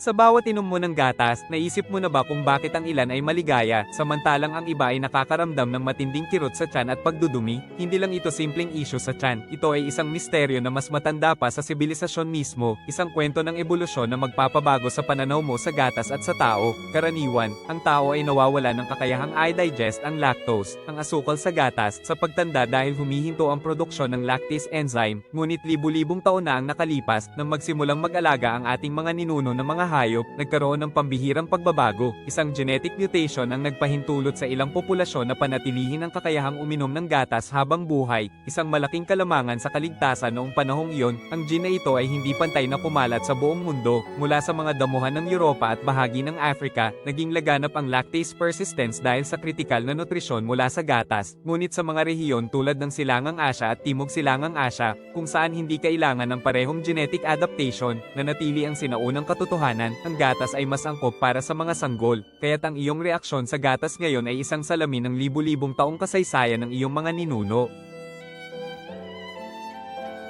Sa bawat inom mo ng gatas, naisip mo na ba kung bakit ang ilan ay maligaya, samantalang ang iba ay nakakaramdam ng matinding kirot sa tiyan at pagdudumi? Hindi lang ito simpleng issue sa tiyan, ito ay isang misteryo na mas matanda pa sa sibilisasyon mismo, isang kwento ng ebolusyon na magpapabago sa pananaw mo sa gatas at sa tao. Karaniwan, ang tao ay nawawala ng kakayahang i-digest ang lactose, ang asukal sa gatas, sa pagtanda dahil humihinto ang produksyon ng lactase enzyme, ngunit libu-libong taon na ang nakalipas nang magsimulang mag-alaga ang ating mga ninuno ng mga hayop, nagkaroon ng pambihirang pagbabago, isang genetic mutation ang nagpahintulot sa ilang populasyon na panatilihin ang kakayahang uminom ng gatas habang buhay, isang malaking kalamangan sa kaligtasan noong panahong iyon. Ang gene na ito ay hindi pantay na kumalat sa buong mundo, mula sa mga damuhan ng Europa at bahagi ng Africa, naging laganap ang lactase persistence dahil sa kritikal na nutrisyon mula sa gatas, ngunit sa mga rehiyon tulad ng Silangang Asya at Timog Silangang Asya, kung saan hindi kailangan ng parehong genetic adaptation, nanatili ang sinaunang katotohanan, ang gatas ay mas angkop para sa mga sanggol, kaya't ang iyong reaksyon sa gatas ngayon ay isang salamin ng libu-libong taong kasaysayan ng iyong mga ninuno.